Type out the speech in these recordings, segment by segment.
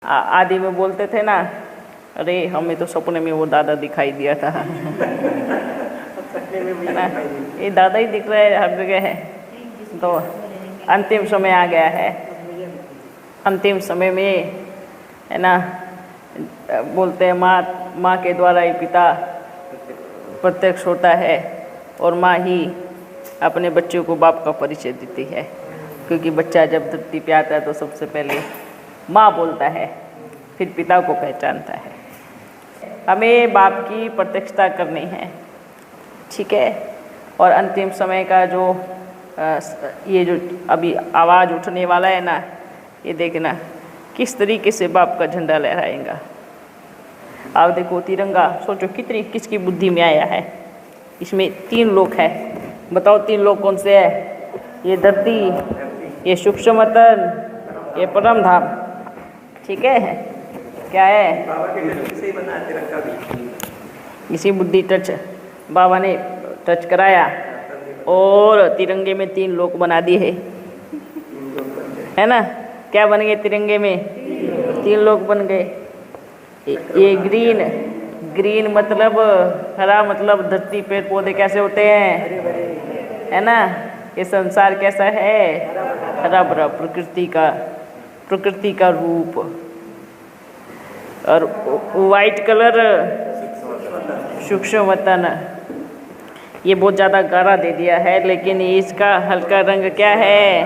आदि में बोलते थे ना, अरे हमें तो सपने में वो दादा दिखाई दिया था। है ना, ये दादा ही दिख रहा है हर जगह है। तो अंतिम समय आ गया है। अंतिम समय में है ना, बोलते हैं माँ के द्वारा ही पिता प्रत्यक्ष होता है और माँ ही अपने बच्चों को बाप का परिचय देती है। क्योंकि बच्चा जब धरती पे आता है तो सबसे पहले माँ बोलता है, फिर पिता को पहचानता है। हमें बाप की प्रत्यक्षता करनी है, ठीक है। और अंतिम समय का जो ये जो अभी आवाज़ उठने वाला है ना, ये देखना किस तरीके से बाप का झंडा लहराएगा। आप देखो तिरंगा, सोचो कितनी किसकी बुद्धि में आया है। इसमें 3 लोक है, बताओ 3 लोक कौन से है? ये धरती, ये सूक्ष्म तन, ये परम धाम, ठीक है। क्या है? इसी बुद्धि टच बाबा ने टच कराया और तिरंगे में 3 लोक बना दिए है ना। क्या बन गए तिरंगे में? 3 लोक बन गए। ये ग्रीन मतलब हरा, मतलब धरती पेड़ पौधे कैसे होते हैं, है ना। ये संसार कैसा है? हरा भरा, प्रकृति का रूप। और वाइट कलर सूक्ष्म वतन। ये बहुत ज़्यादा गाढ़ा दे दिया है, लेकिन इसका हल्का रंग क्या है?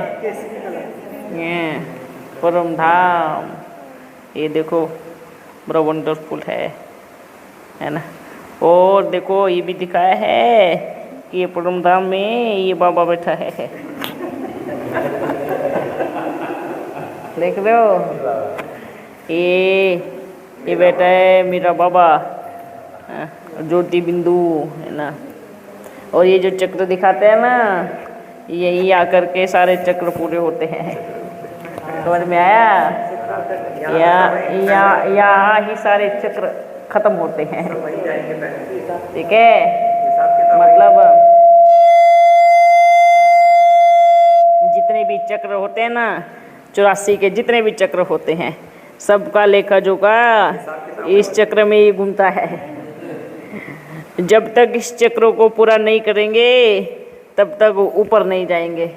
परम धाम। ये देखो बड़ा वंडरफुल है ना। और देखो ये भी दिखाया है कि ये परम धाम में ये बाबा बैठा है। देख रहे हो, ये बैठा है मेरा बाबा, ज्योति बिंदु, है ना। और ये जो चक्र दिखाते हैं ना, यही आकर के सारे चक्र पूरे होते हैं। समझ में आया? यहाँ ही सारे चक्र खत्म होते हैं, ठीक है। मतलब जितने भी चक्र होते हैं ना, 84 के जितने भी चक्र होते हैं, सबका लेखा जोखा इस चक्र में ही घूमता है। जब तक इस चक्र को पूरा नहीं करेंगे तब तक ऊपर नहीं जाएंगे,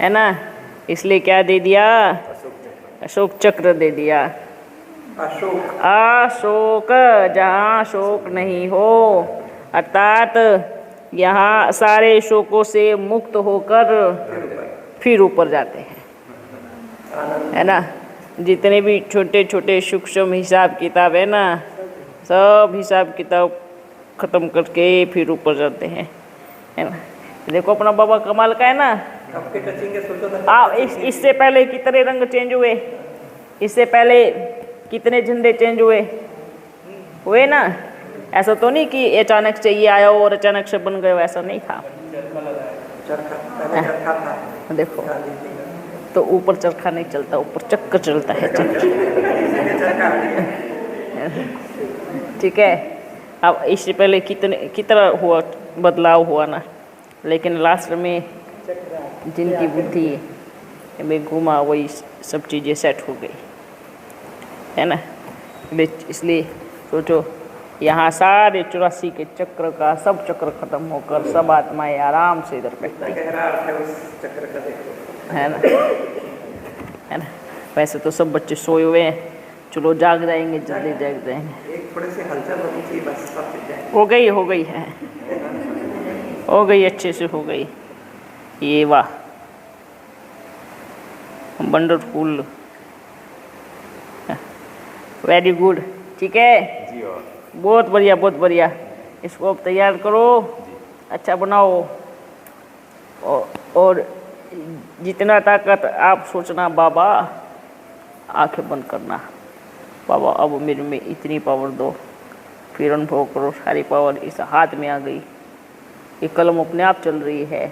है ना। इसलिए क्या दे दिया? अशोक चक्र दे दिया। अशोक, जहाँ शोक नहीं हो, अर्थात यहाँ सारे शोकों से मुक्त होकर फिर ऊपर जाते हैं, है ना। जितने भी छोटे छोटे सूक्ष्म हिसाब किताब है ना, सब हिसाब किताब खत्म करके फिर ऊपर जाते हैं, है ना। देखो अपना बाबा कमाल का है ना। इससे पहले कितने रंग चेंज हुए? इससे पहले कितने झंडे चेंज हुए ना। ऐसा तो नहीं कि अचानक से ये आया और अचानक से बन गए, ऐसा नहीं था। देखो तो ऊपर चरखा नहीं चलता, ऊपर चक्कर चलता है, ठीक है। अब इससे पहले कितना हुआ बदलाव हुआ ना, लेकिन लास्ट में जिनकी बुद्धि में घुमा वही सब चीज़ें सेट हो गई, है ना। इसलिए सोचो यहाँ सारे 84 के चक्र का सब चक्र खत्म होकर सब आत्माएं आराम से इधर बैठती है ना, है ना। वैसे तो सब बच्चे सोए हुए हैं, चलो जाग जाएंगे, जल्दी जाग जाएंगे। एक थोड़ी सी हलचल होनी चाहिए बस, सब चीज़ जाए। हो गई है, हो गई, अच्छे से हो गई। ये वाह, वंडरफुल, वेरी गुड, ठीक है। बहुत बढ़िया, बहुत बढ़िया। इसको अब तैयार करो, अच्छा बनाओ। और जितना ताकत आप सोचना, बाबा आंखें बंद करना, बाबा अब मेरे में इतनी पावर दो, फिर अनुभव करो सारी पावर इस हाथ में आ गई। ये कलम अपने आप चल रही है,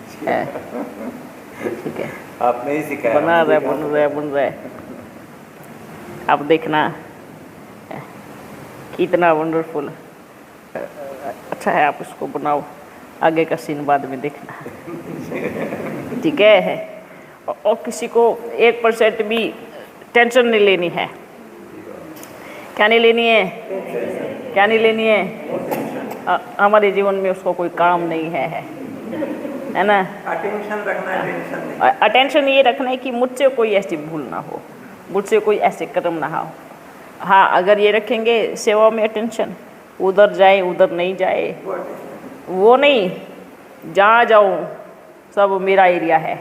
ठीक है। आपने ही सिखाया, बन रहा है। अब देखना कितना वंडरफुल, अच्छा है। आप इसको बनाओ, आगे का सीन बाद में देखना, ठीक है। और किसी को 1% भी टेंशन नहीं लेनी है। क्या नहीं लेनी है? क्या नहीं लेनी है? हमारे जीवन में उसको कोई काम नहीं है ना। अटेंशन रखना है, टेंशन नहीं। अटेंशन ये रखना है कि मुझसे कोई ऐसी भूल ना हो, मुझसे कोई ऐसे कर्म ना हो। हाँ, अगर ये रखेंगे सेवा में अटेंशन, उधर जाए उधर नहीं जाए, वो नहीं, जहाँ जाऊँ सब मेरा एरिया है।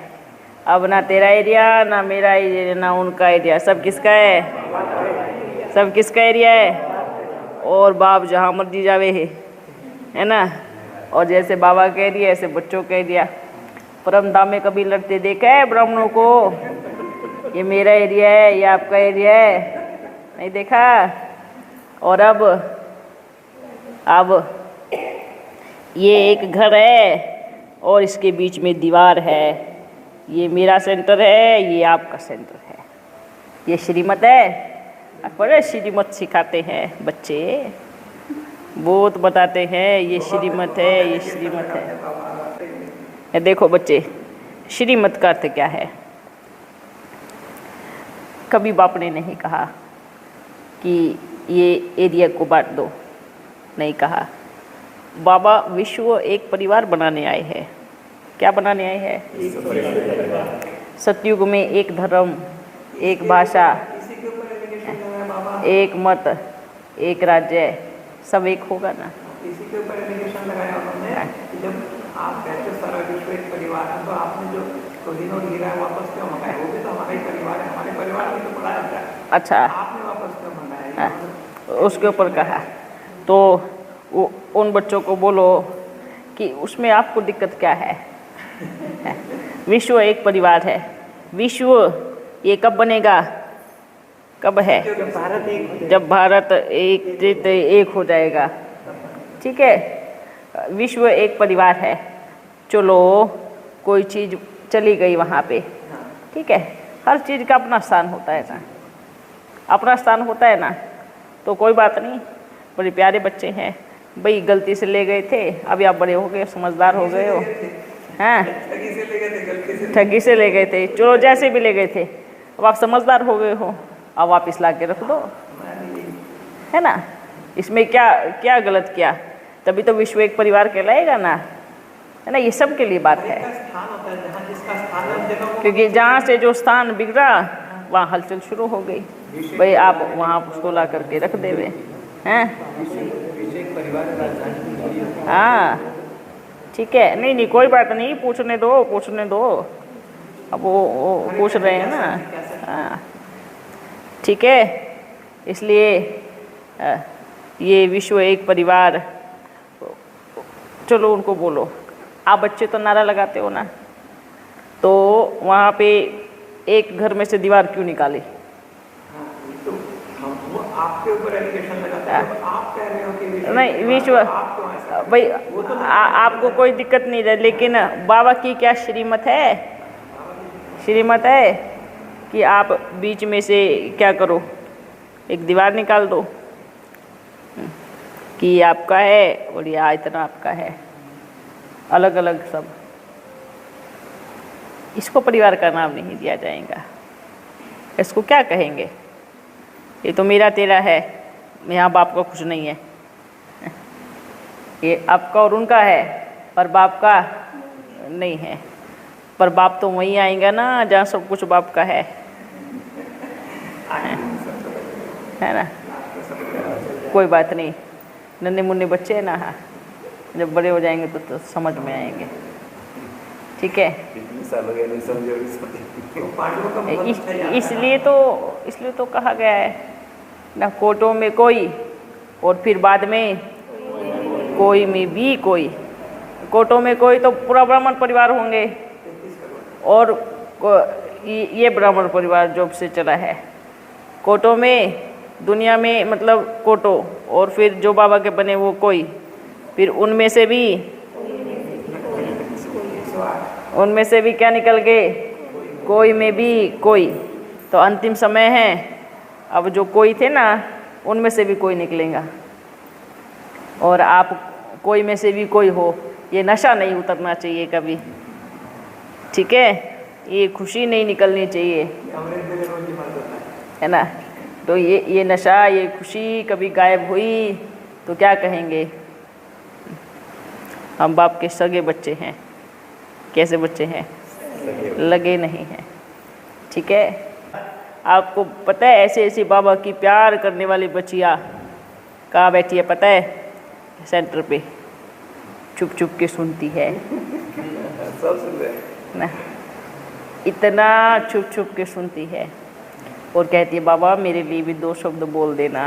अब ना तेरा एरिया ना मेरा एरिया ना उनका एरिया, सब किसका है? सब किसका एरिया है? और बाप जहाँ मर्जी जावे है ना। और जैसे बाबा कह दिया ऐसे बच्चों कह दिया। परम धाम में कभी लड़ते देखा है ब्राह्मणों को? ये मेरा एरिया है, ये आपका एरिया है, नहीं देखा। और अब ये एक घर है और इसके बीच में दीवार है। ये मेरा सेंटर है, ये आपका सेंटर है। ये श्रीमत है। बड़े श्रीमत सिखाते हैं बच्चे, बहुत बताते हैं ये श्रीमत है, ये श्रीमत है। ये देखो बच्चे, श्रीमत का अर्थ क्या है? कभी बाप ने नहीं कहा कि ये एरिया को बांट दो, नहीं कहा। बाबा विश्व एक परिवार बनाने आए हैं। क्या बनाने आए हैं? सतयुग में एक धर्म, एक भाषा, एक मत, एक राज्य, सब एक होगा ना। इसी के ऊपर एलिगेशन लगाया उन्होंने कि जब आप कहते हो सारा विश्व एक परिवार है, तो आपने जो कोहिनूर हीरा वापस क्यों मंगाया? वो भी तो हमारा ही परिवार है, हमारे परिवार में तो पड़ा रहता है। अच्छा, आपने वापस क्यों मंगाया? उसके ऊपर कहा। तो उन बच्चों को बोलो कि उसमें आपको दिक्कत क्या है? विश्व एक परिवार है। विश्व ये कब बनेगा? कब है? जब भारत एक हो जाएगा। ठीक है, विश्व एक परिवार है। चलो कोई चीज़ चली गई वहाँ पे, ठीक है, हर चीज़ का अपना स्थान होता है ना, अपना स्थान होता है ना। तो कोई बात नहीं, बड़े प्यारे बच्चे हैं भाई, गलती से ले गए थे, अभी आप बड़े हो गए, समझदार हो गए हो। हाँ, ठगी से ले गए थे, चलो जैसे भी ले गए थे, अब आप समझदार हो गए हो, अब वापिस ला के रख दो, है ना। इसमें क्या क्या गलत किया? तभी तो विश्व एक परिवार कहलाएगा ना, है ना। ये सब के लिए बात है, क्योंकि जहाँ से जो स्थान बिगड़ा वहाँ हलचल शुरू हो गई। भाई आप वहाँ उसको ला करके रख देवे हैं। हाँ ठीक है, नहीं नहीं कोई बात नहीं, पूछने दो पूछने दो। अब वो पूछ रहे हैं ना। हाँ ठीक है, इसलिए ये विश्व एक परिवार, चलो उनको बोलो। आप बच्चे तो नारा लगाते हो ना, तो वहाँ पे एक घर में से दीवार क्यों निकाली? तो वो आपके ऊपर एलिगेशन लगाते हैं, आप कह रहे हो कि विश्व नहीं, विश्व भाई आपको कोई दिक्कत नहीं है, लेकिन बाबा की क्या श्रीमत है? श्रीमत है कि आप बीच में से क्या करो, एक दीवार निकाल दो कि आपका है और ये इतना आपका है, अलग अलग सब। इसको परिवार का नाम नहीं दिया जाएगा। इसको क्या कहेंगे? ये तो मेरा तेरा है, यहाँ बाप का कुछ नहीं है। ये आपका और उनका है, पर बाप का नहीं है। पर बाप तो वहीं आएगा ना जहाँ सब कुछ बाप का है ना। कोई बात नहीं, नन्हे मुन्ने बच्चे हैं ना, हाँ, जब बड़े हो जाएंगे तो समझ में आएंगे। ठीक है, इसलिए तो कहा गया है ना, कोटों में कोई और फिर बाद में कोई में भी कोई। कोटों में कोई तो पूरा ब्राह्मण परिवार होंगे, और ये ब्राह्मण परिवार जब से चला है। कोटों में दुनिया में मतलब कोटो, और फिर जो बाबा के बने वो कोई, फिर उनमें से भी क्या निकल गए? कोई में भी कोई। तो अंतिम समय है, अब जो कोई थे ना उनमें से भी कोई निकलेगा, और आप कोई में से भी कोई हो। ये नशा नहीं उतरना चाहिए कभी, ठीक है, ये खुशी नहीं निकलनी चाहिए। है ना। तो ये नशा, ये खुशी कभी गायब हुई तो क्या कहेंगे? हम बाप के सगे बच्चे हैं। कैसे बच्चे हैं? लगे नहीं हैं। ठीक है। आपको पता है ऐसे ऐसे बाबा की प्यार करने वाली बच्चियाँ कहाँ बैठी है पता है? सेंटर पे चुप चुप के सुनती है सब सुन रहे हैं ना, इतना छुप छुप के सुनती है और कहती है बाबा मेरे लिए भी 2 शब्द बोल देना।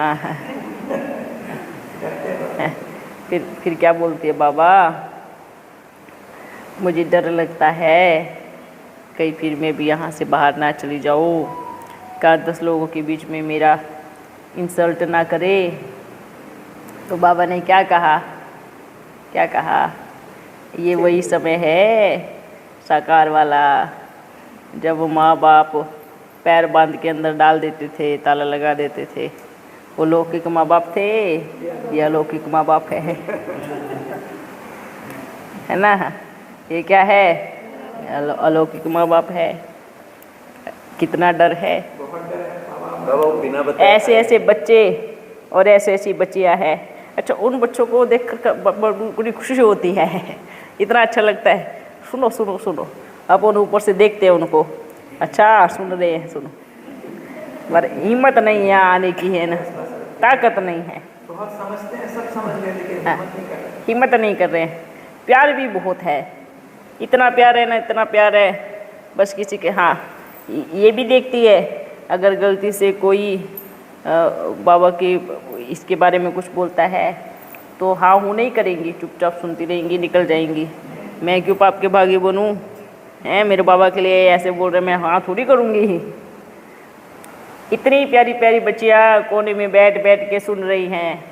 फिर क्या बोलती है? बाबा मुझे डर लगता है कहीं फिर मैं भी यहाँ से बाहर ना चली जाऊँ, कहाँ 10 लोगों के बीच में मेरा इंसल्ट ना करे। तो बाबा ने क्या कहा? क्या कहा? ये वही समय है साकार वाला जब माँ बाप पैर बांध के अंदर डाल देते थे, ताला लगा देते थे। वो लौकिक माँ बाप थे, ये अलौकिक माँ बाप है ना। ये क्या है? अलौकिक माँ बाप है। कितना डर है। ऐसे ऐसे बच्चे और ऐसे ऐसी बच्चियाँ हैं। अच्छा, उन बच्चों को देख कर बड़ी खुशी होती है, इतना अच्छा लगता है। सुनो सुनो सुनो, अपन ऊपर से देखते हैं उनको, अच्छा सुन रहे हैं, सुनो, पर हिम्मत नहीं है आने की, है ना, ताकत नहीं है। बहुत समझते हैं, सब समझ रहे हैं, लेकिन हिम्मत नहीं कर रहे हैं। प्यार भी बहुत है, इतना प्यार है ना, इतना प्यार है, बस किसी के। हाँ, ये भी देखती है अगर गलती से कोई बाबा के इसके बारे में कुछ बोलता है तो हाँ हूँ नहीं करेंगी, चुपचाप सुनती रहेंगी, निकल जाएंगी। मैं क्यों पाप के भागी बनूँ? हैं, मेरे बाबा के लिए ऐसे बोल रहे, मैं हाँ थोड़ी करूँगी। इतनी प्यारी प्यारी बच्चियाँ कोने में बैठ बैठ के सुन रही हैं,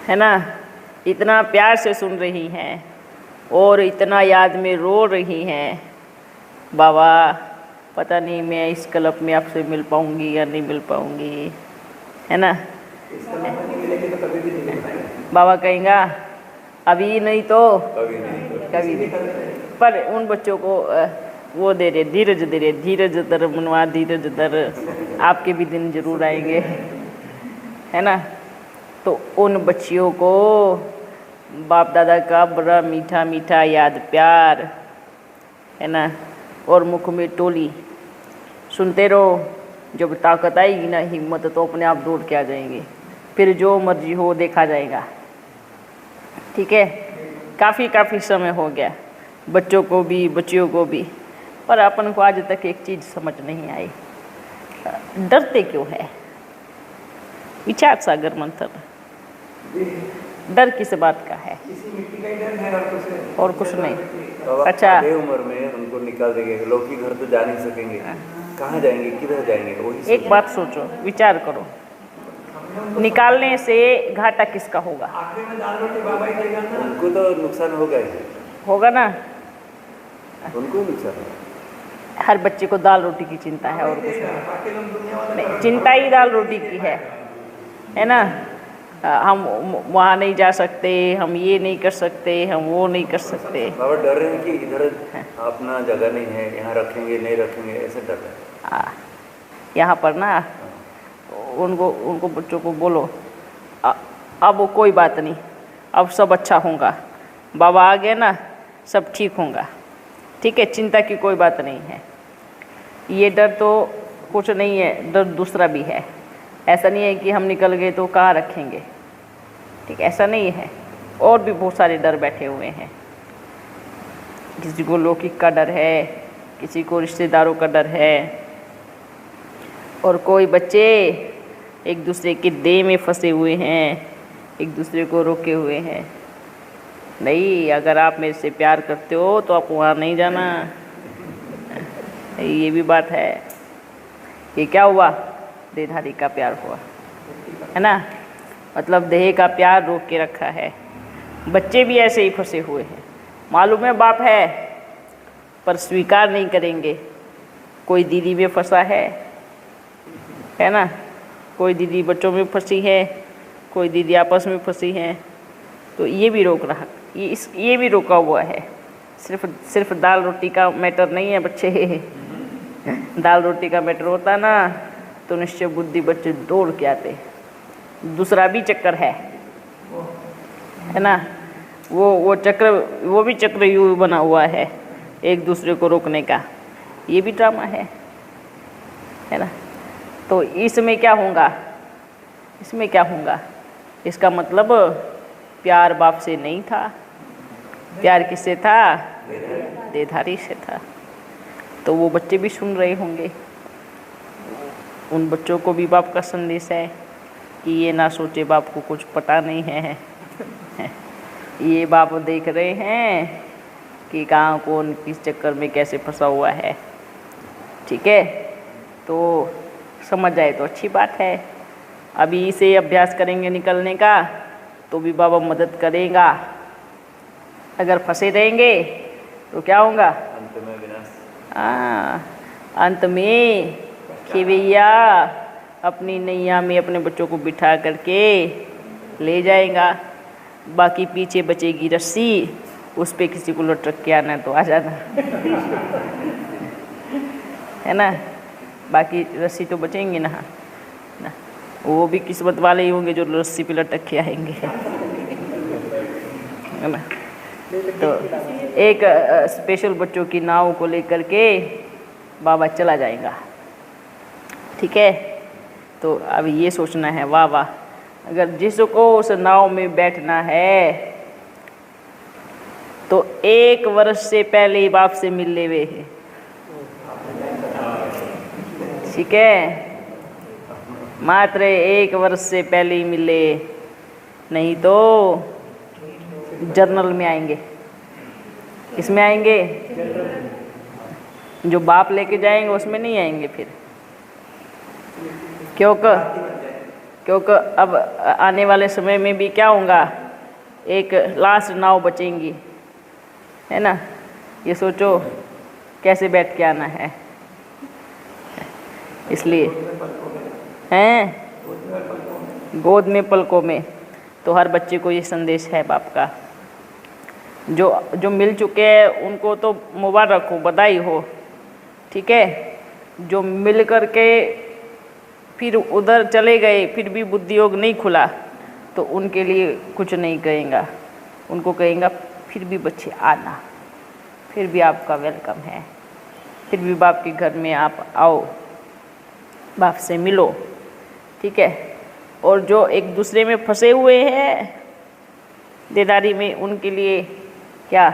है ना, इतना प्यार से सुन रही हैं और इतना याद में रो रही हैं। बाबा पता नहीं मैं इस कल्प में आपसे मिल पाऊँगी या नहीं मिल पाऊँगी, है ना। बाबा कहेंगा अभी नहीं तो कभी नहीं। पर उन बच्चों को वो दे रहे, धीरज दे रहे, धीरज धर मनवा, धीरज धर, आपके भी दिन जरूर आएंगे, है ना। तो उन बच्चियों को बाप दादा का बड़ा मीठा मीठा याद प्यार, है ना, और मुख में टोली। सुनते रहो, जब ताकत आएगी ना, हिम्मत, तो अपने आप दौड़ के आ जाएंगे। फिर जो मर्जी हो देखा जाएगा। ठीक है। काफ़ी समय हो गया बच्चों को भी बच्चियों को भी, पर अपन को आज तक एक चीज़ समझ नहीं आई, डरते क्यों है? विचार सागर मंथन, डर किस बात का है? और कुछ नहीं। अच्छा, उम्र में उनको निकाल देंगे, लोग की घर तो जा नहीं सकेंगे, कहाँ जाएंगे, किधर जाएंगे? वही एक बात सोचो, विचार करो, निकालने से घाटा किसका होगा? उनको तो नुकसान होगा ही, होगा ना, उनको नुकसान होगा। हर बच्चे को दाल रोटी की चिंता है और कुछ नहीं, चिंता ही दाल रोटी की है ना। हम वहाँ नहीं जा सकते, हम ये नहीं कर सकते, हम वो नहीं कर सकते। बाबा डर रहे हैं कि इधर अपना जगह नहीं है, यहाँ रखेंगे नहीं रखेंगे, ऐसे डर रहे हैं। यहाँ पर ना उनको बच्चों को बोलो अब कोई बात नहीं, अब सब अच्छा होगा, बाबा आ गए ना, सब ठीक होगा। ठीक है, चिंता की कोई बात नहीं है। ये डर तो कुछ नहीं है, डर दूसरा भी है। ऐसा नहीं है कि हम निकल गए तो कहाँ रखेंगे, ठीक, ऐसा नहीं है। और भी बहुत सारे डर बैठे हुए हैं। किसी को लौकिक का डर है, किसी को रिश्तेदारों का डर है, और कोई बच्चे एक दूसरे के देह में फंसे हुए हैं, एक दूसरे को रोके हुए हैं। नहीं, अगर आप मेरे से प्यार करते हो तो आप वहाँ नहीं जाना। ये भी बात है। ये क्या हुआ? देहधारी का प्यार हुआ, है ना, मतलब देह का प्यार रोक के रखा है। बच्चे भी ऐसे ही फंसे हुए हैं, मालूम है बाप है पर स्वीकार नहीं करेंगे। कोई दीदी में फंसा है ना, कोई दीदी बच्चों में फंसी है, कोई दीदी आपस में फंसी है, तो ये भी रोक रहा, ये भी रोका हुआ है। सिर्फ दाल रोटी का मैटर नहीं है बच्चे, दाल रोटी का मैटर होता ना तो निश्चय बुद्धि बच्चे दौड़ के आते। दूसरा भी चक्कर है ना, वो चक्र, वो भी चक्रव्यूह बना हुआ है एक दूसरे को रोकने का, ये भी ड्रामा है ना। तो इसमें क्या होगा, इसमें क्या होगा, इसका मतलब प्यार बाप से नहीं था, प्यार किससे था, देधारी से था। तो वो बच्चे भी सुन रहे होंगे, उन बच्चों को भी बाप का संदेश है कि ये ना सोचे बाप को कुछ पता नहीं है, ये बाप देख रहे हैं कि कहाँ कौन किस चक्कर में कैसे फंसा हुआ है। ठीक है, तो समझ जाए तो अच्छी बात है। अभी इसे अभ्यास करेंगे निकलने का तो भी बाबा मदद करेगा। अगर फंसे रहेंगे तो क्या होगा, अंत में विनाश। अंत में खेवैया अपनी नैया में अपने बच्चों को बिठा करके ले जाएगा, बाकी पीछे बचेगी रस्सी, उस पे किसी को लटक के आना तो आ जाना है ना। बाकी रस्सी तो बचेंगी ना, वो भी किस्मत वाले ही होंगे जो रस्सी पे लटक के आएंगे, है ना। तो एक स्पेशल बच्चों की नाव को लेकर के बाबा चला जाएगा। ठीक है, तो अब ये सोचना है, वाह वाह, अगर जिसको उस नाव में बैठना है तो 1 वर्ष से पहले ही बाप से मिल ले हुए है। ठीक है, मात्र 1 वर्ष से पहले ही मिले, नहीं तो जर्नल में आएंगे। किसमें आएंगे, जो बाप लेके जाएंगे उसमें नहीं आएंगे फिर, क्योंकि अब आने वाले समय में भी क्या होगा, एक लास्ट नाव बचेंगी, है ना। ये सोचो कैसे बैठ के आना है, इसलिए हैं गोद में पलकों में। तो हर बच्चे को ये संदेश है बाप का। जो मिल चुके हैं उनको तो मुबारक हो, बधाई हो। ठीक है, जो मिल करके फिर उधर चले गए फिर भी बुद्धि योग नहीं खुला तो उनके लिए कुछ नहीं कहेगा, उनको कहेगा फिर भी बच्चे आना, फिर भी आपका वेलकम है, फिर भी बाप के घर में आप आओ, बाप से मिलो। ठीक है, और जो एक दूसरे में फंसे हुए हैं देदारी में, उनके लिए क्या,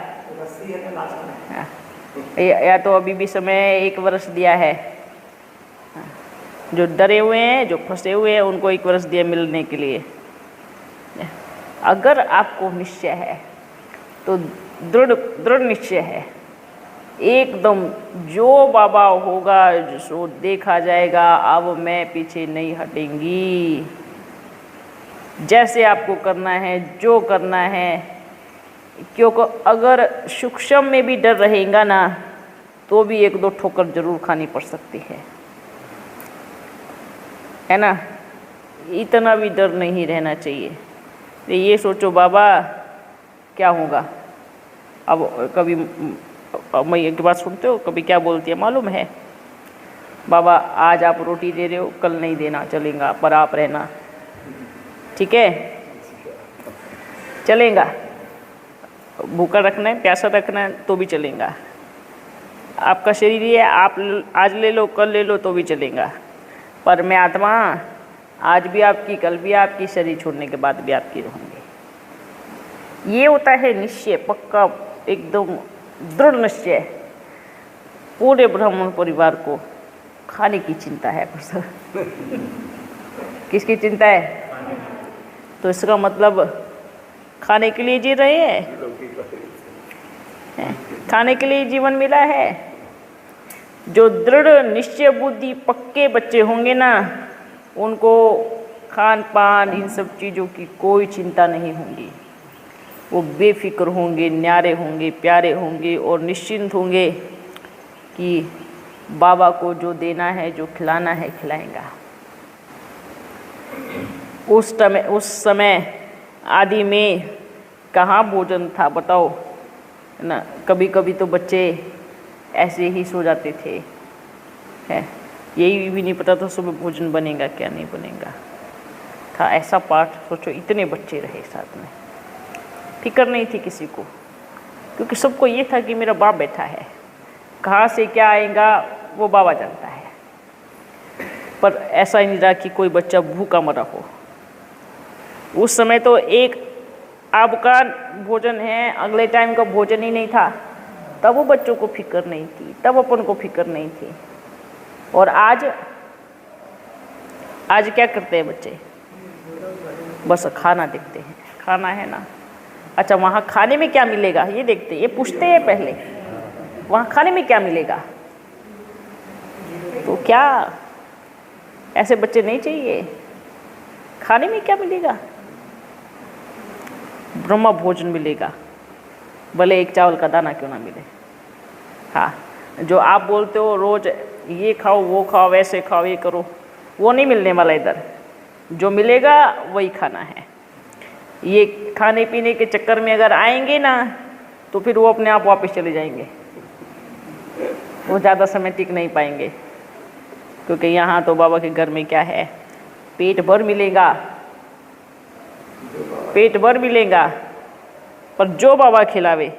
या तो अभी भी समय 1 वर्ष दिया है। जो डरे हुए हैं, जो फंसे हुए हैं, उनको 1 वर्ष दिया मिलने के लिए। अगर आपको निश्चय है तो दृढ़ निश्चय है एकदम, जो बाबा होगा जो देखा जाएगा, अब मैं पीछे नहीं हटेंगी। जैसे आपको करना है, जो करना है, क्योंकि अगर सूक्ष्म में भी डर रहेगा ना तो भी 1-2 ठोकर जरूर खानी पड़ सकती है ना। इतना भी डर नहीं रहना चाहिए। तो ये सोचो बाबा क्या होगा। अब कभी मैं एक बात सुनते हो, कभी क्या बोलती है मालूम है, बाबा आज आप रोटी दे रहे हो, कल नहीं देना चलेगा, पर आप रहना। ठीक है, चलेगा। भूखा रखना है, प्यासा रखना है तो भी चलेगा। आपका शरीर है, आप आज ले लो कल ले लो तो भी चलेगा, पर मैं आत्मा आज भी आपकी, कल भी आपकी, शरीर छोड़ने के बाद भी आपकी रहूँगी। ये होता है निश्चय, पक्का एकदम दृढ़ निश्चय। पूरे ब्राह्मण परिवार को खाने की चिंता है बस। किसकी चिंता है? तो इसका मतलब खाने के लिए जी रहे हैं, खाने के लिए जीवन मिला है। जो दृढ़ निश्चय बुद्धि पक्के बच्चे होंगे ना, उनको खान पान इन सब चीज़ों की कोई चिंता नहीं होगी। वो बेफिक्र होंगे, न्यारे होंगे, प्यारे होंगे और निश्चिंत होंगे कि बाबा को जो देना है, जो खिलाना है, खिलाएगा। उस समय आदि में कहाँ भोजन था बताओ, है ना। कभी कभी तो बच्चे ऐसे ही सो जाते थे, है, यही भी नहीं पता था सुबह भोजन बनेगा क्या नहीं बनेगा था। ऐसा पाठ सोचो, इतने बच्चे रहे साथ में, फिक्र नहीं थी किसी को, क्योंकि सबको ये था कि मेरा बाप बैठा है, कहाँ से क्या आएगा वो बाबा जानता है। पर ऐसा ही नहीं रहा कि कोई बच्चा भूखा मरा हो। उस समय तो एक आपका भोजन है, अगले टाइम का भोजन ही नहीं था, तब वो बच्चों को फिक्र नहीं थी, तब अपन को फिक्र नहीं थी। और आज क्या करते हैं बच्चे, बस खाना देखते हैं, खाना है ना, अच्छा वहाँ खाने में क्या मिलेगा ये देखते हैं, ये पूछते हैं पहले वहाँ खाने में क्या मिलेगा। तो क्या ऐसे बच्चे नहीं चाहिए? खाने में क्या मिलेगा? ब्रह्म भोजन मिलेगा, भले एक चावल का दाना क्यों ना मिले। हाँ, जो आप बोलते हो रोज ये खाओ वो खाओ वैसे खाओ ये करो, वो नहीं मिलने वाला इधर। जो मिलेगा वही खाना है। ये खाने पीने के चक्कर में अगर आएंगे ना तो फिर वो अपने आप वापस चले जाएंगे, वो ज़्यादा समय टिक नहीं पाएंगे। क्योंकि यहाँ तो बाबा के घर में क्या है, पेट भर मिलेगा, पेट भर मिलेगा, पर जो बाबा खिलावे,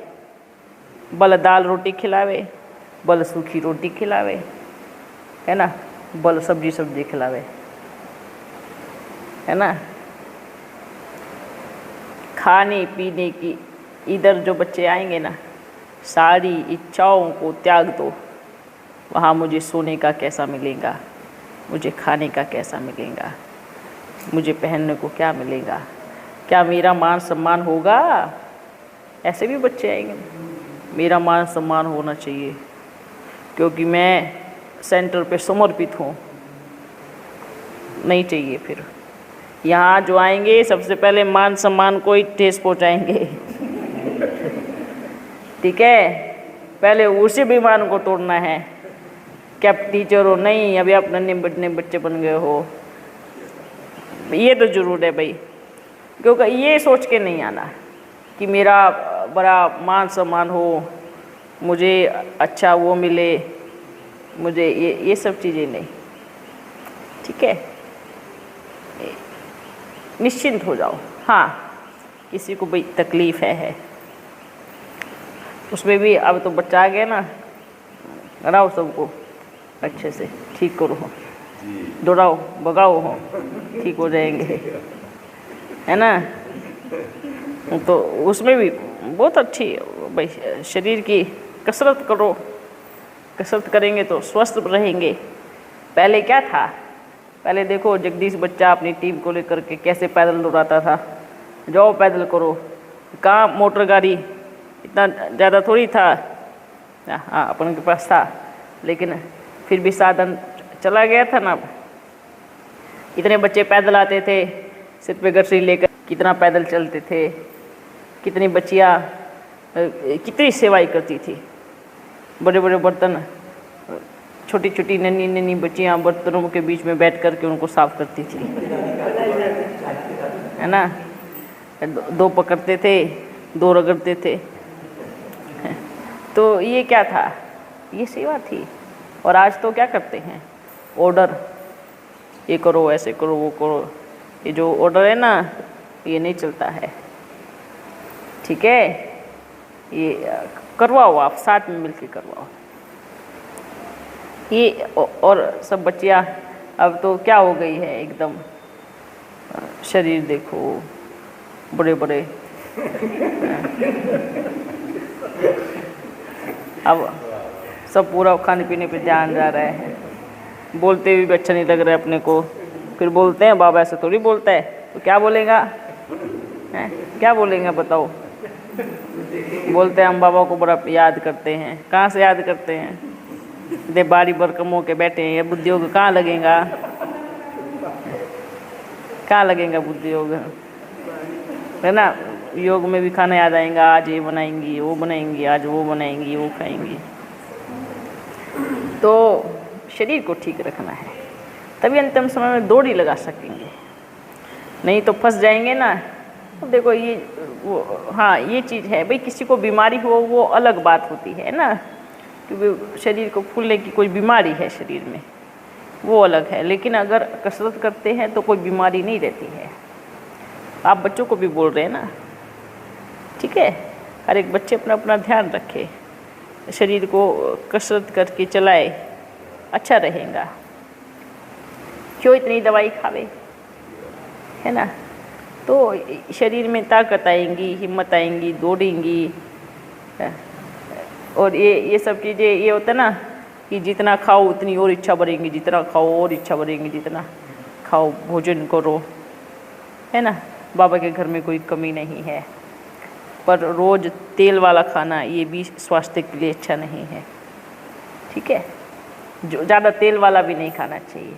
भले दाल रोटी खिलावे, भले सूखी रोटी खिलावे, है ना, भले सब्जी खिलावे, है ना। खाने पीने की इधर जो बच्चे आएंगे ना, सारी इच्छाओं को त्याग दो। वहाँ मुझे सोने का कैसा मिलेगा, मुझे खाने का कैसा मिलेगा, मुझे पहनने को क्या मिलेगा, क्या मेरा मान सम्मान होगा? ऐसे भी बच्चे आएंगे, मेरा मान सम्मान होना चाहिए क्योंकि मैं सेंटर पे समर्पित हूँ। नहीं चाहिए। फिर यहाँ जो आएंगे सबसे पहले मान सम्मान को ही ठेस पहुँचाएंगे। ठीक है, पहले उसी विमान को तोड़ना है। क्या टीचर हो? नहीं, अभी आप नन्हे बच्चे बन गए हो। ये तो जरूर है भाई, क्योंकि ये सोच के नहीं आना कि मेरा बड़ा मान सम्मान हो, मुझे अच्छा वो मिले, मुझे ये सब चीज़ें नहीं। ठीक है, निश्चिंत हो जाओ। हाँ, किसी को भाई तकलीफ़ है उसमें भी, अब तो बच्चा आ गया ना, कराओ सबको अच्छे से, ठीक करो, दौड़ाओ भगाओ हो, ठीक हो जाएंगे, है ना। तो उसमें भी बहुत अच्छी भाई शरीर की कसरत करो, कसरत करेंगे तो स्वस्थ रहेंगे। पहले क्या था, पहले देखो जगदीश बच्चा अपनी टीम को लेकर के कैसे पैदल दौड़ाता था। जाओ पैदल करो, कहाँ मोटर गाड़ी, इतना ज़्यादा थोड़ी था। हाँ, अपन के पास था, लेकिन फिर भी साधन चला गया था ना। इतने बच्चे पैदल आते थे, सिर पे गठरी लेकर कितना पैदल चलते थे। कितनी बच्चियाँ कितनी सेवाई करती थी, बड़े बड़े बर्तन, छोटी छोटी नन्ही नन्ही बच्चियाँ बर्तनों के बीच में बैठ कर के उनको साफ करती थी, है ना। दो पकड़ते थे, दो रगड़ते थे। तो ये क्या था, ये सेवा थी। और आज तो क्या करते हैं, ऑर्डर, ये करो ऐसे करो वो करो। ये जो ऑर्डर है ना, ये नहीं चलता है। ठीक है, ये करवाओ, आप साथ में मिलकर करवाओ। ये और सब बच्चियाँ अब तो क्या हो गई है एकदम, शरीर देखो बड़े बड़े। अब सब पूरा खाने पीने पे ध्यान जा रहा है। बोलते हुए भी अच्छा नहीं लग रहा है अपने को। फिर बोलते हैं बाबा ऐसे थोड़ी बोलता है, तो क्या बोलेगा, क्या बोलेंगे बताओ। बोलते हैं हम बाबा को बड़ा याद करते हैं। कहाँ से याद करते हैं, दे बारी बरकमों के बैठे हैं। ये बुद्धि योग कहाँ लगेगा, कहाँ लगेगा बुद्धि योग, है ना। योग में भी खाना याद आएगा, आज ये बनाएंगी वो बनाएंगी, आज वो बनाएंगी वो खाएंगी। तो शरीर को ठीक रखना है, तभी अंतिम समय में दौड़ ही लगा सकेंगे, नहीं तो फंस जाएंगे ना। तो देखो ये वो, हाँ ये चीज़ है भाई, किसी को बीमारी हो वो अलग बात होती है ना, क्योंकि शरीर को फूलने की कोई बीमारी है शरीर में, वो अलग है। लेकिन अगर कसरत करते हैं तो कोई बीमारी नहीं रहती है। आप बच्चों को भी बोल रहे हैं ना, ठीक है, हर एक बच्चे अपना अपना ध्यान रखे, शरीर को कसरत करके चलाए, अच्छा रहेगा। क्यों इतनी दवाई खावे, है ना। तो शरीर में ताकत आएंगी, हिम्मत आएंगी, दौड़ेंगी। और ये सब चीज़ें ये होता है ना कि जितना खाओ उतनी और इच्छा बढ़ेंगी, जितना खाओ और इच्छा बढ़ेंगी, जितना खाओ भोजन करो, है ना। बाबा के घर में कोई कमी नहीं है, पर रोज़ तेल वाला खाना ये भी स्वास्थ्य के लिए अच्छा नहीं है, ठीक है। जो ज़्यादा तेल वाला भी नहीं खाना चाहिए।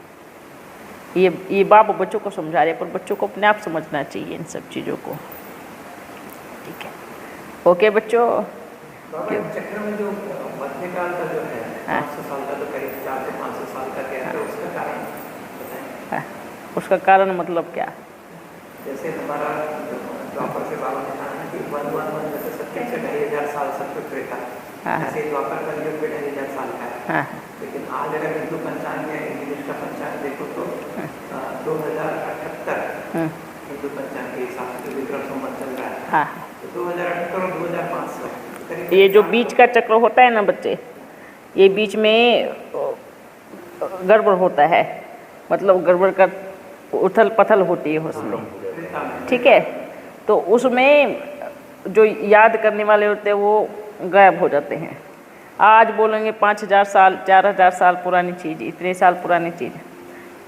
ये बाप बच्चों को समझा रहे हैं, पर बच्चों को अपने आप समझना चाहिए इन सब चीज़ों को, ठीक है। ओके बच्चों, चक्र में जो मध्यकाल का जो है 500 साल का, तो करीब 400 से 500 साल का क्या है, उसका कारण बताएं। उसका कारण मतलब क्या? जैसे हमारा द्वापर से बाबा ने कहा कि 111 जैसे सत्युग से 2500 साल सत्युग त्रेता, ऐसे द्वापर कलयुग में 2500 साल का है। लेकिन आज अगर हिंदू पंचांग या इंग्लिश का पंचांग देखो तो 2078 हिंदू पंचांग के हिसाब से विक्रम संवत चल रहा है। तो 2078 और 2500 ये जो बीच का चक्र होता है ना बच्चे, ये बीच में गड़बड़ होता है, मतलब गड़बड़ का उथल पथल होती है उसमें, ठीक है। तो उसमें जो याद करने वाले होते हैं वो गायब हो जाते हैं। आज बोलेंगे 5000 साल 4000 साल पुरानी चीज़, इतने साल पुरानी चीज़,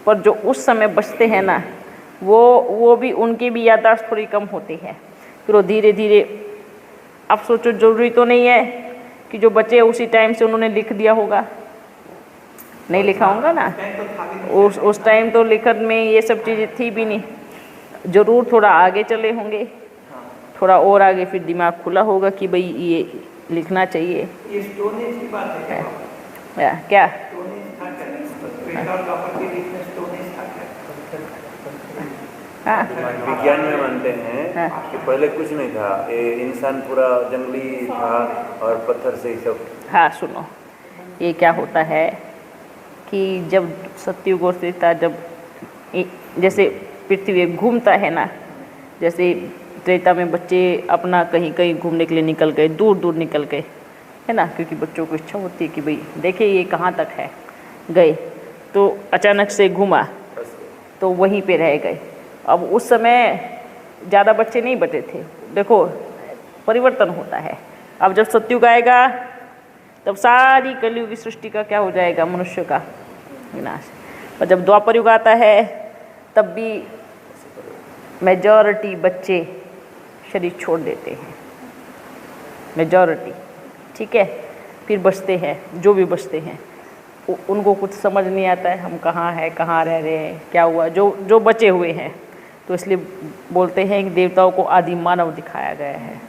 पर जो उस समय बचते हैं ना, वो भी उनकी भी याददाश्त थोड़ी कम होती है। फिर वो धीरे धीरे, आप सोचो, ज़रूरी तो नहीं है कि जो बचे उसी टाइम से उन्होंने लिख दिया होगा, नहीं लिखा होगा ना। उस टाइम तो लिखत में ये सब चीज़ें थी भी नहीं, ज़रूर थोड़ा आगे चले होंगे, थोड़ा और आगे, फिर दिमाग खुला होगा कि भाई ये लिखना चाहिए। ये स्टोनेज की बात है क्या? विज्ञान में मानते हैं कि पहले कुछ नहीं था, ये इंसान पूरा जंगली था और पत्थर से ही सब। हाँ सुनो, ये क्या होता है कि जब सतयुग और त्रेता, जब जैसे पृथ्वी घूमता है ना, जैसे त्रेता में बच्चे अपना कहीं कहीं घूमने के लिए निकल गए, दूर दूर निकल गए, है ना, क्योंकि बच्चों को इच्छा होती है कि भाई देखिए ये कहाँ तक है, गए तो अचानक से घूमा तो वहीं पे रह गए। अब उस समय ज़्यादा बच्चे नहीं बचे थे, देखो परिवर्तन होता है। अब जब सतयुग आएगा तब सारी कलयुग की सृष्टि का क्या हो जाएगा, मनुष्य का विनाश। और जब द्वापर युग आता है तब भी मेजॉरिटी बच्चे शरीर छोड़ देते हैं, मेजॉरिटी, ठीक है। फिर बचते हैं, जो भी बचते हैं उनको कुछ समझ नहीं आता है हम कहाँ हैं, कहाँ रह रहे हैं, क्या हुआ, जो बचे हुए हैं। तो इसलिए बोलते हैं कि देवताओं को आदि मानव दिखाया गया है।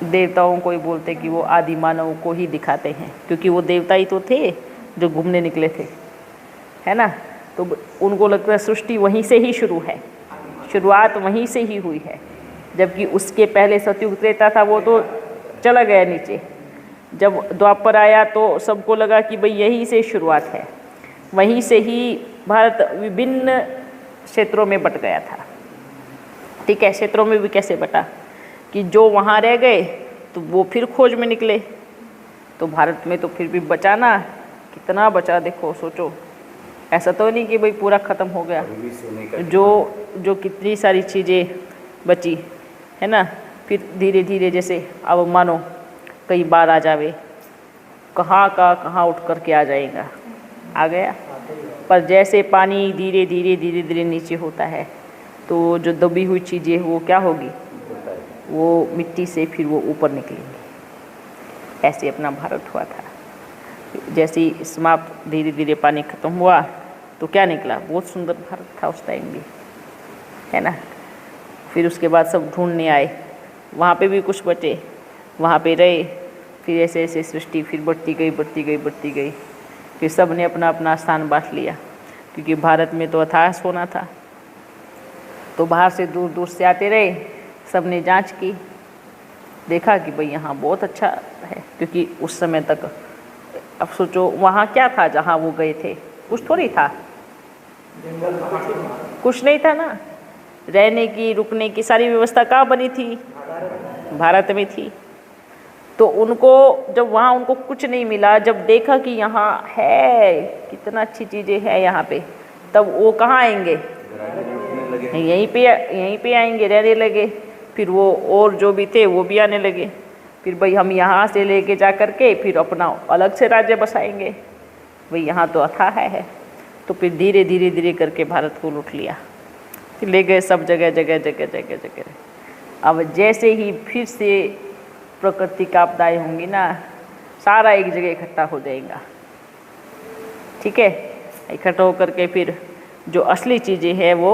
देवताओं को ही बोलते कि वो आदि मानव को ही दिखाते हैं, क्योंकि वो देवता ही तो थे जो घूमने निकले थे, है ना। तो उनको लगता है सृष्टि वहीं से ही शुरू है, शुरुआत वहीं से ही हुई है। जबकि उसके पहले सतयुग त्रेता था, वो तो चला गया नीचे। जब द्वापर आया तो सबको लगा कि भाई यहीं से शुरुआत है, वहीं से ही भारत विभिन्न क्षेत्रों में बट गया था, ठीक है। क्षेत्रों में भी कैसे बटा कि जो वहाँ रह गए तो वो फिर खोज में निकले, तो भारत में तो फिर भी बचाना कितना बचा, देखो सोचो, ऐसा तो नहीं कि भाई पूरा ख़त्म हो गया। जो कितनी सारी चीज़ें बची, है ना। फिर धीरे धीरे, जैसे अब मानो कई बार आ जावे, कहाँ का कहाँ उठ करके आ जाएगा, आ गया। पर जैसे पानी धीरे धीरे धीरे धीरे नीचे होता है तो जो दबी हुई चीज़ें वो क्या होगी, वो मिट्टी से फिर वो ऊपर निकलेंगी। ऐसे अपना भारत हुआ था। जैसे ही समाप्त, धीरे धीरे पानी ख़त्म हुआ तो क्या निकला, बहुत सुंदर भारत था उस टाइम भी, है ना। फिर उसके बाद सब ढूंढने आए, वहाँ पे भी कुछ बचे, वहाँ पे रहे। फिर ऐसे ऐसे सृष्टि फिर बढ़ती गई बढ़ती गई बढ़ती गई। फिर सब ने अपना अपना स्थान बांट लिया, क्योंकि भारत में तो अथाह सोना था। तो बाहर से दूर दूर से आते रहे, सब ने जाँच की, देखा कि भाई यहाँ बहुत अच्छा है, क्योंकि उस समय तक अब सोचो वहाँ क्या था जहाँ वो गए थे? कुछ थोड़ी था, कुछ नहीं था ना। रहने की, रुकने की सारी व्यवस्था कहाँ बनी थी? भारत में थी। तो उनको जब वहाँ उनको कुछ नहीं मिला, जब देखा कि यहाँ है कितना अच्छी चीज़ें हैं यहाँ पे, तब वो कहाँ आएंगे? यहीं पे आएंगे, रहने लगे। फिर वो और जो भी थे वो भी आने लगे। फिर भाई हम यहाँ से लेके जा कर के फिर अपना अलग से राज्य बसाएंगे, भाई यहाँ तो अथाह है। तो फिर धीरे धीरे धीरे करके भारत को लूट लिया, फिर ले गए सब जगह जगह जगह जगह जगह। अब जैसे ही फिर से प्रकृति की आपदाएं होंगी ना, सारा एक जगह इकट्ठा हो जाएगा, ठीक है। इकट्ठा होकर के फिर जो असली चीज़ें हैं वो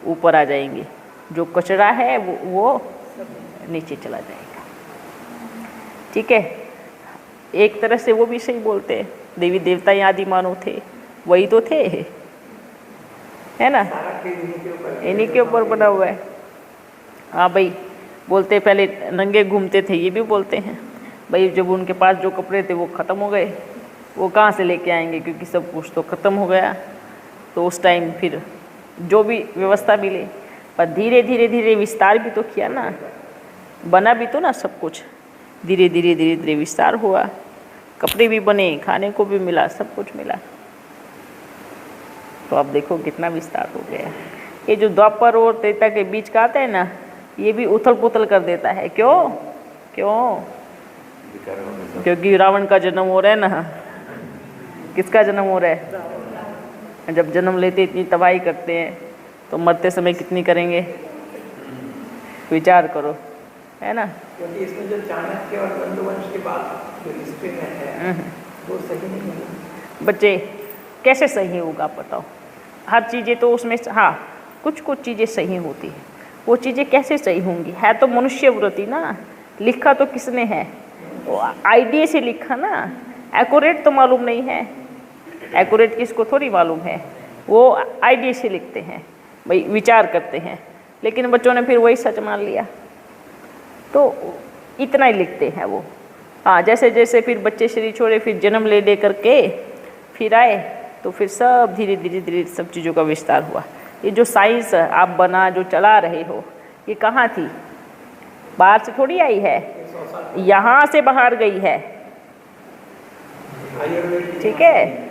ऊपर आ जाएंगी, जो कचरा है वो नीचे चला जाएगा, ठीक है। एक तरह से वो भी सही बोलते हैं, देवी देवता ही आदि मानव थे, वही तो थे, है ना, इन्हीं के ऊपर बना हुआ है। हाँ भाई, बोलते पहले नंगे घूमते थे, ये भी बोलते हैं भाई जब उनके पास जो कपड़े थे वो ख़त्म हो गए, वो कहाँ से लेके आएंगे, क्योंकि सब कुछ तो ख़त्म हो गया। तो उस टाइम फिर जो भी व्यवस्था मिले, पर धीरे धीरे धीरे विस्तार भी तो किया ना, बना भी तो ना सब कुछ, धीरे धीरे धीरे धीरे विस्तार हुआ, कपड़े भी बने, खाने को भी मिला, सब कुछ मिला। तो आप देखो कितना विस्तार हो गया। ये जो द्वापर और त्रेता के बीच का आता है ना, ये भी उथल पुथल कर देता है। क्यों? क्योंकि रावण का जन्म हो रहा है ना। किसका जन्म हो रहा है? जब जन्म लेते इतनी तबाही करते हैं, तो मरते समय कितनी करेंगे? विचार करो, है ना। क्योंकि इसमें जो चाणक्य और बंधुवंश की बात जो हिस्ट्री में है वो सही नहीं है। बच्चे कैसे सही होगा बताओ? हर चीज़ें तो उसमें, हाँ कुछ चीज़ें सही होती है, वो चीज़ें कैसे सही होंगी? है तो मनुष्य वृत्ति ना, लिखा तो किसने है? वो आइडिया से लिखा ना, एक्यूरेट तो मालूम नहीं है। एक्यूरेट किसको थोड़ी मालूम है, वो आइडिया से लिखते हैं भाई, विचार करते हैं। लेकिन बच्चों ने फिर वही सच मान लिया, तो इतना ही लिखते हैं वो। हाँ, जैसे जैसे फिर बच्चे शरीर छोड़े, फिर जन्म ले करके फिर आए, तो फिर सब धीरे धीरे धीरे सब चीज़ों का विस्तार हुआ। ये जो साइंस आप बना जो चला रहे हो, ये कहाँ थी? बाहर से थोड़ी आई है, यहाँ से बाहर गई है, ठीक है।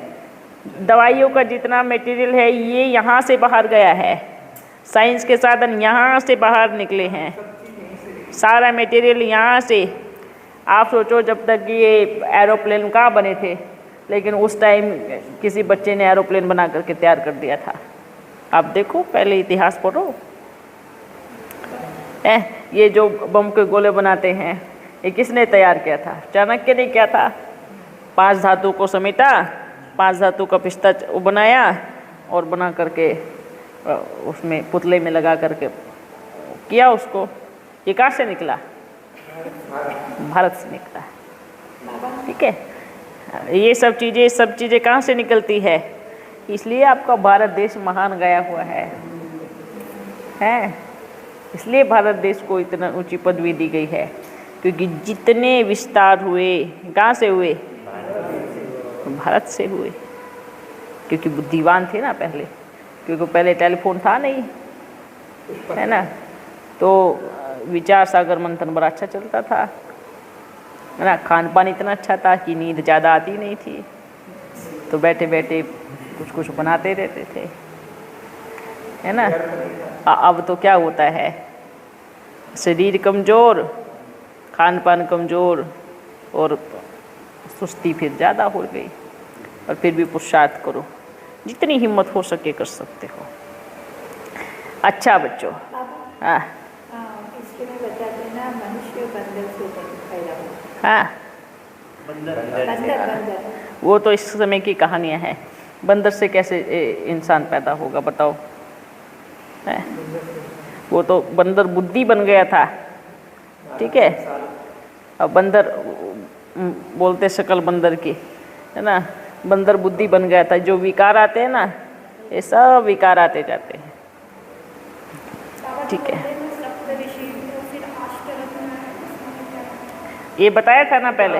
दवाइयों का जितना मटेरियल है ये यहाँ से बाहर गया है, साइंस के साधन यहाँ से बाहर निकले हैं, सारा मटेरियल यहाँ से। आप सोचो जब तक ये एरोप्लेन कहाँ बने थे, लेकिन उस टाइम किसी बच्चे ने एरोप्लेन बना करके तैयार कर दिया था। आप देखो, पहले इतिहास पढ़ो। ये जो बम के गोले बनाते हैं, ये किसने तैयार किया था? चाणक्य ने किया था। 5 धातु को समेटा, 5 धातु का पिस्ता बनाया और बना करके उसमें पुतले में लगा करके किया उसको। ये कहाँ से निकला? भारत से निकला, ठीक है। ये सब चीज़ें कहाँ से निकलती है? इसलिए आपका भारत देश महान गया हुआ है, इसलिए भारत देश को इतना ऊंची पदवी दी गई है, क्योंकि जितने विस्तार हुए कहाँ से हुए? भारत से हुए, क्योंकि बुद्धिमान थे ना पहले, क्योंकि पहले टेलीफोन था नहीं, है ना। तो विचार सागर मंथन बड़ा अच्छा चलता था, है ना। खान पान इतना अच्छा था कि नींद ज़्यादा आती नहीं थी, तो बैठे बैठे कुछ बनाते रहते थे, है ना। अब तो क्या होता है, शरीर कमज़ोर, खान पान कमज़ोर और सुस्ती फिर ज़्यादा हो गई। और फिर भी पुरुषार्थ करो, जितनी हिम्मत हो सके कर सकते हो। अच्छा बच्चों, हाँ इसके में बताते हैं ना, मनुष्य बंदर से पैदा हुआ। हाँ, बंदर वो तो इस समय की कहानियाँ हैं। बंदर से कैसे इंसान पैदा होगा बताओ? है वो तो बंदर बुद्धि बन गया था, ठीक है। अब बंदर बोलते शकल बंदर की, है ना। बंदर बुद्धि बन गया था। जो विकार आते हैं ना, ये सब विकार आते जाते हैं, ठीक है। ये बताया था ना पहले,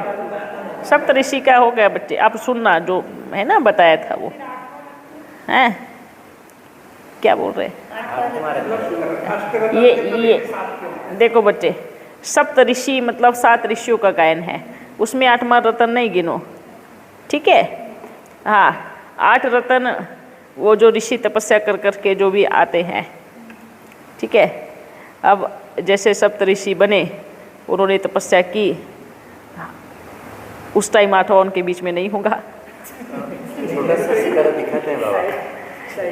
सप्तऋषि का हो गया बच्चे, आप सुनना जो है ना बताया था वो हैं, क्या बोल रहे ये देखो बच्चे, सप्तऋषि मतलब 7 ऋषियों का गायन है, उसमें 8वां रतन नहीं गिनो, ठीक है। हाँ 8 रतन वो जो ऋषि तपस्या कर करके जो भी आते हैं, ठीक है। अब जैसे सप्तऋषि बने, उन्होंने तपस्या की, उस टाइम 8 उनके बीच में नहीं होगा। छोटा सा सितारा दिखाते हैं बाबा,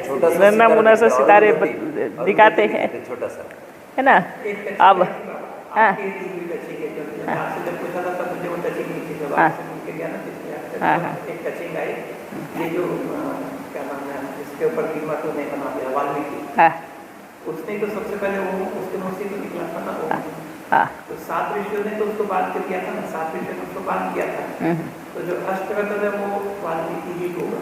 छोटा सा नमूना से सितारे दिखाते हैं, छोटा सा है ना। अब हाँ एक टचिंग आई, ये जो क्या नाम है इसके ऊपर कीमत नहीं बना दिया वाल्मीकि, उसने तो सबसे पहले वो उसके मुंह से तो निकला था ना वो, तो 7 ऋषियों ने तो उसको बात किया था ना, 7 ऋषियों ने उसको बात किया था, तो जो अष्टवक्र है वो वाल्मीकि जी होगा,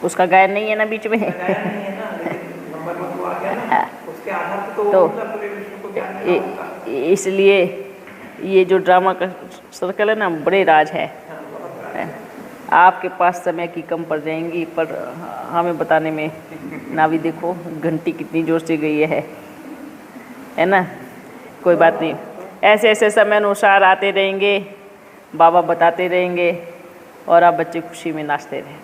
उसका गायन नहीं है ना बीच में, गायन नहीं है ना, लेकिन नंबर 1 आ गया ना, उसके आधार पर तो पूरे विश्व को ज्ञान होगा। इसलिए ये जो ड्रामा का सर्कल है ना, बड़े राज है। आपके पास समय की कम पड़ जाएंगी, पर हमें बताने में ना भी देखो घंटी कितनी जोर से गई है ना। कोई बात नहीं, ऐसे ऐसे समय अनुसार आते रहेंगे, बाबा बताते रहेंगे और आप बच्चे खुशी में नाचते रहें,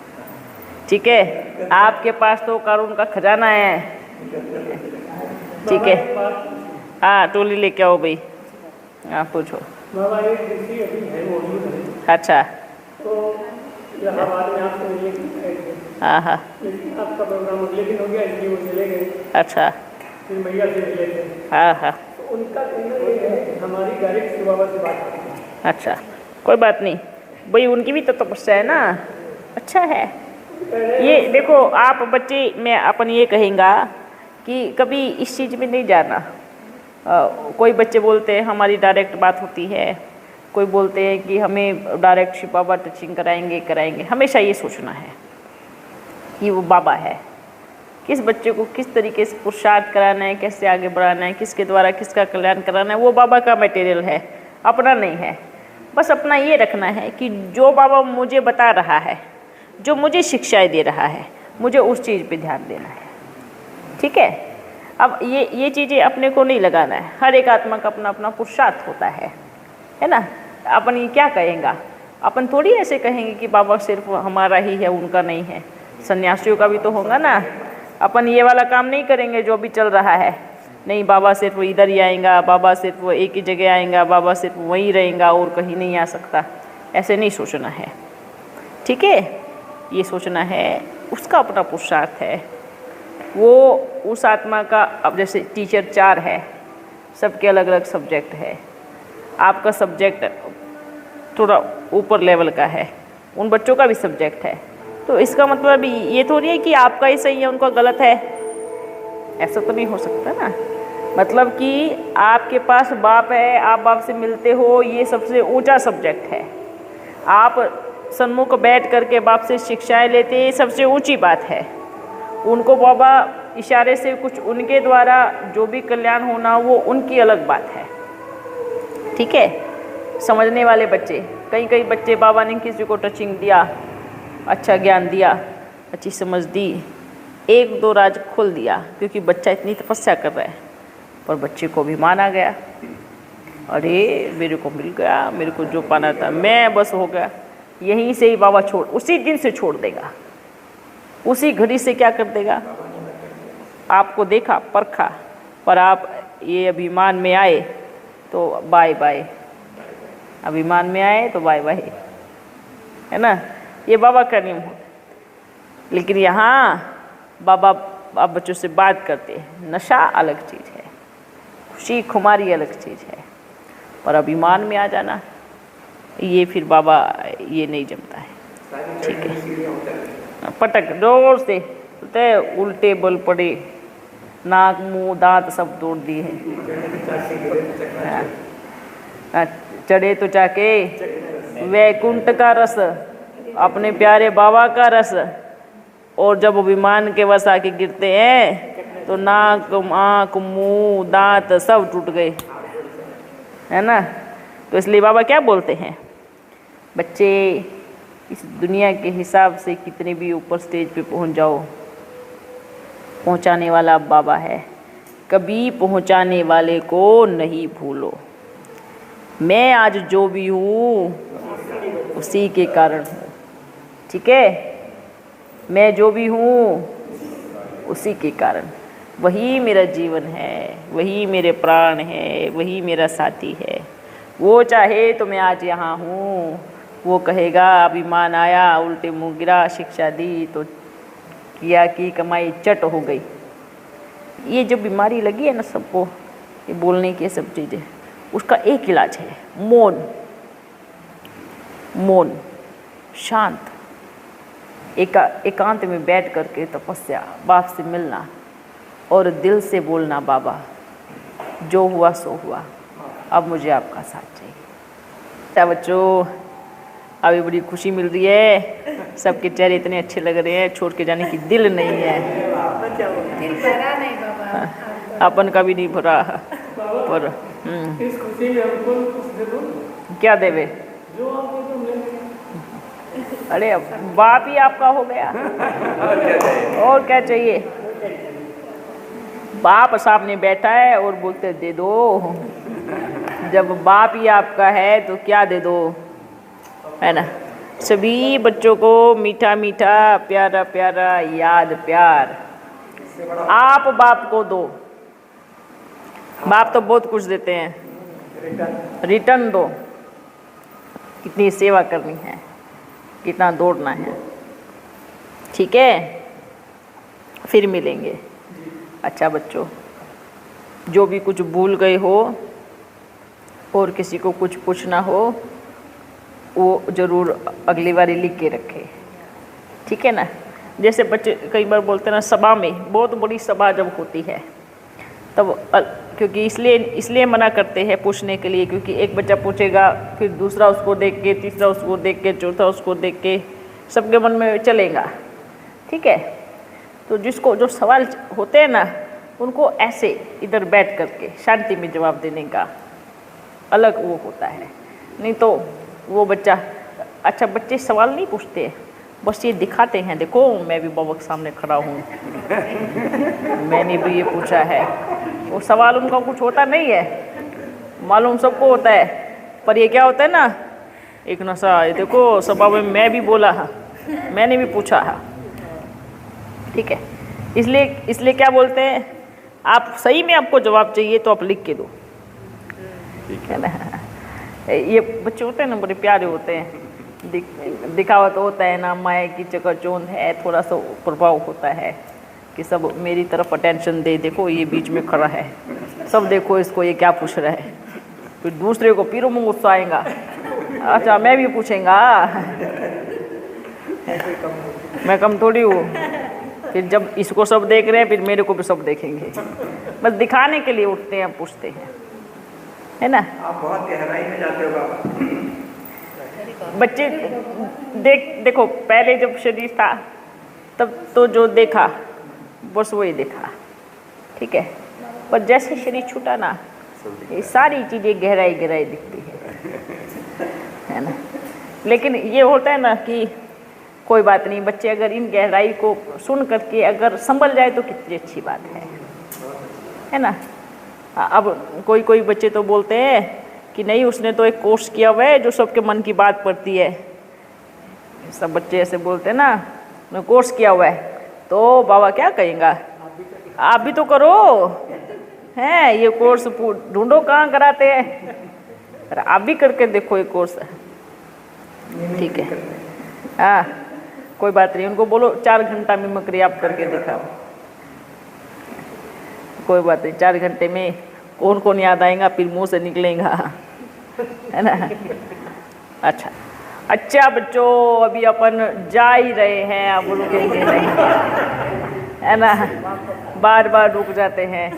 ठीक है। आपके पास तो कानून का खजाना है, ठीक है। हाँ टोली लेके आओ भाई, हाँ पूछो। बाबा एक ऋषि अभी है मौजूद है, अच्छा इलाहाबाद में आपसे मिलने की आए थे, हाँ लेकिन आपका प्रोग्राम अगले दिन हो गया इसलिए वो चले गए, अच्छा फिर भैया से मिले थे। हाँ तो उनका कहना ये है कि हमारी डायरेक्ट शिव बाबा से बात करते हैं। अच्छा कोई बात नहीं भाई, उनकी भी तो तपस्या है ना, अच्छा है। ये देखो आप बच्चे, मैं अपन ये कहेंगा कि कभी इस चीज़ में नहीं जाना। कोई बच्चे बोलते हैं हमारी डायरेक्ट बात होती है, कोई बोलते हैं कि हमें डायरेक्ट शिव बाबा टचिंग कराएंगे। हमेशा ये सोचना है कि वो बाबा है, किस बच्चे को किस तरीके से पुरुषार्थ कराना है, कैसे आगे बढ़ाना है, किसके द्वारा किसका कल्याण कराना है, वो बाबा का मटेरियल है, अपना नहीं है। बस अपना ये रखना है कि जो बाबा मुझे बता रहा है, जो मुझे शिक्षाएं दे रहा है, मुझे उस चीज़ पे ध्यान देना है, ठीक है। अब ये चीज़ें अपने को नहीं लगाना है, हर एक आत्मा का अपना अपना पुरुषार्थ होता है ना। अपन ये क्या कहेंगे, अपन थोड़ी ऐसे कहेंगे कि बाबा सिर्फ हमारा ही है, उनका नहीं है, सन्यासियों का भी तो होगा ना। अपन ये वाला काम नहीं करेंगे जो अभी चल रहा है, नहीं बाबा सिर्फ इधर ही आएगा, बाबा सिर्फ एक ही जगह आएगा, बाबा सिर्फ वहीं रहेगा और कहीं नहीं आ सकता, ऐसे नहीं सोचना है, ठीक है। ये सोचना है उसका अपना पुरुषार्थ है, वो उस आत्मा का। अब जैसे टीचर 4 है, सबके अलग अलग सब्जेक्ट है, आपका सब्जेक्ट थोड़ा ऊपर लेवल का है, उन बच्चों का भी सब्जेक्ट है, तो इसका मतलब ये थोड़ी है कि आपका ही सही है उनका गलत है, ऐसा तो नहीं हो सकता ना। मतलब कि आपके पास बाप है, आप बाप से मिलते हो, ये सबसे ऊंचा सब्जेक्ट है। आप सन्मुख बैठ करके बाप से शिक्षाएं लेते, ये सबसे ऊंची बात है। उनको बाबा इशारे से कुछ उनके द्वारा जो भी कल्याण होना, वो उनकी अलग बात है, ठीक है। समझने वाले बच्चे, कई बच्चे बाबा ने किसी को टचिंग दिया, अच्छा ज्ञान दिया, अच्छी समझ दी, 1-2 राज खोल दिया, क्योंकि बच्चा इतनी तपस्या कर रहा है, पर बच्चे को अभिमान आ गया, अरे मेरे को मिल गया, मेरे को जो पाना था, मैं बस हो गया। यहीं से ही बाबा उसी दिन से छोड़ देगा, उसी घड़ी से क्या कर देगा, आपको देखा परखा, पर आप ये अभिमान में आए तो बाय बाय, अभिमान में आए तो बाय बाय, है ना। ये बाबा का नियम होता। लेकिन यहाँ बाबा आप बच्चों से बात करते हैं, नशा अलग चीज़ है, खुशी खुमारी अलग चीज़ है, पर अभिमान में आ जाना ये फिर बाबा ये नहीं जमता है, ठीक है। पटक जोर से बोलते उल्टे बल पड़े, नाक मुंह दांत सब तोड़ दिए हैं, चढ़े तो चाके वैकुंठ का रस, अपने प्यारे बाबा का रस, और जब अभिमान के वश आके गिरते हैं तो नाक आँख मुंह दांत सब टूट गए, है ना। तो इसलिए बाबा क्या बोलते हैं, बच्चे इस दुनिया के हिसाब से कितने भी ऊपर स्टेज पे पहुंच जाओ, पहुंचाने वाला बाबा है। कभी पहुंचाने वाले को नहीं भूलो। मैं आज जो भी हूँ उसी के कारण हूँ, ठीक है? मैं जो भी हूँ उसी के कारण, वही मेरा जीवन है, वही मेरे प्राण है, वही मेरा साथी है। वो चाहे तो मैं आज यहाँ हूँ, वो कहेगा अभिमान आया, उल्टे मुँह गिरा, शिक्षा दी तो किया की कमाई चट हो गई। ये जो बीमारी लगी है ना सबको, ये बोलने की सब चीज़ें, उसका एक इलाज है, मौन। मौन, शांत, एकांत में बैठ करके तपस्या, बाप से मिलना और दिल से बोलना, बाबा जो हुआ सो हुआ, अब मुझे आपका साथ चाहिए। क्या बच्चों, अभी बड़ी खुशी मिल रही है, सबके चेहरे इतने अच्छे लग रहे हैं, छोड़ के जाने की दिल नहीं है। दिल भरा नहीं बाबा, अपन का भी नहीं भरा पर इस खुशी में हमको कुछ दे दो। क्या देवे? जो आप दे दो ले। अरे बाप ही आपका हो गया, और क्या चाहिए? बाप सामने बैठा है और बोलते दे दो। जब बाप ही आपका है तो क्या दे दो, है ना? सभी बच्चों को मीठा मीठा, प्यारा प्यारा याद प्यार आप बाप को दो। बाप तो बहुत कुछ देते हैं, रिटर्न दो। कितनी सेवा करनी है, कितना दौड़ना है, ठीक है? फिर मिलेंगे। अच्छा बच्चों, जो भी कुछ भूल गए हो और किसी को कुछ पूछना हो, वो ज़रूर अगली बार लिख के रखे, ठीक है ना? जैसे बच्चे कई बार बोलते हैं ना, सभा में, बहुत बड़ी सभा जब होती है तब क्योंकि इसलिए मना करते हैं पूछने के लिए, क्योंकि एक बच्चा पूछेगा, फिर दूसरा उसको देख के, तीसरा उसको देख के, चौथा उसको देख के, सबके मन में चलेगा, ठीक है? तो जिसको जो सवाल होते हैं ना, उनको ऐसे इधर बैठ करके शांति में जवाब देने का अलग वो होता है। नहीं तो वो बच्चा, अच्छा बच्चे सवाल नहीं पूछते, बस ये दिखाते हैं, देखो मैं भी बाबा के सामने खड़ा हूँ, मैंने भी ये पूछा है। वो सवाल उनका कुछ होता नहीं है, मालूम सबको होता है, पर ये क्या होता है ना, एक नशा, ये देखो सभा में मैं भी बोला है, मैंने भी पूछा है, ठीक है? इसलिए क्या बोलते हैं, आप सही में आपको जवाब चाहिए तो आप लिख के दो, ठीक है ना? ये बच्चे होते हैं ना, बड़े प्यारे होते हैं, दिखावा तो होता है ना, माया की चकाचौंध है, थोड़ा सा प्रभाव होता है कि सब मेरी तरफ अटेंशन दे, देखो ये बीच में खड़ा है, सब देखो इसको, ये क्या पूछ रहा है। फिर दूसरे को फिर मुँह गुस्सा आएगा, अच्छा मैं भी पूछेंगा, मैं कम थोड़ी हूँ। फिर जब इसको सब देख रहे हैं, फिर मेरे को भी सब देखेंगे। बस दिखाने के लिए उठते हैं, पूछते हैं, है ना? आप बहुत गहराई में जाते हो बाबा। बच्चे देखो, पहले जब शरीर था तब तो जो देखा बस वही देखा, ठीक है? पर जैसे शरीर छूटा ना, ये सारी चीज़ें गहराई गहराई दिखती है ना? लेकिन ये होता है ना कि कोई बात नहीं, बच्चे अगर इन गहराई को सुन करके अगर संभल जाए तो कितनी अच्छी बात है ना? अब कोई बच्चे तो बोलते हैं कि नहीं, उसने तो एक कोर्स किया हुआ है जो सबके मन की बात पड़ती है। सब बच्चे ऐसे बोलते हैं ना, उसने कोर्स किया हुआ है, तो बाबा क्या कहेंगे, आप भी तो करो, हैं ये कोर्स ढूंढो कहाँ कराते हैं, अरे आप भी करके देखो ये कोर्स, ठीक है? हाँ कोई बात नहीं, उनको बोलो 4 घंटा में मकरी आप करके दिखाओ, कोई बात नहीं, 4 घंटे में कौन कौन याद आएगा, फिर मुंह से निकलेगा, है ना? अच्छा बच्चों, अभी अपन जा ही रहे हैं, अब रुकेंगे नहीं, है ना? बार बार रुक जाते हैं।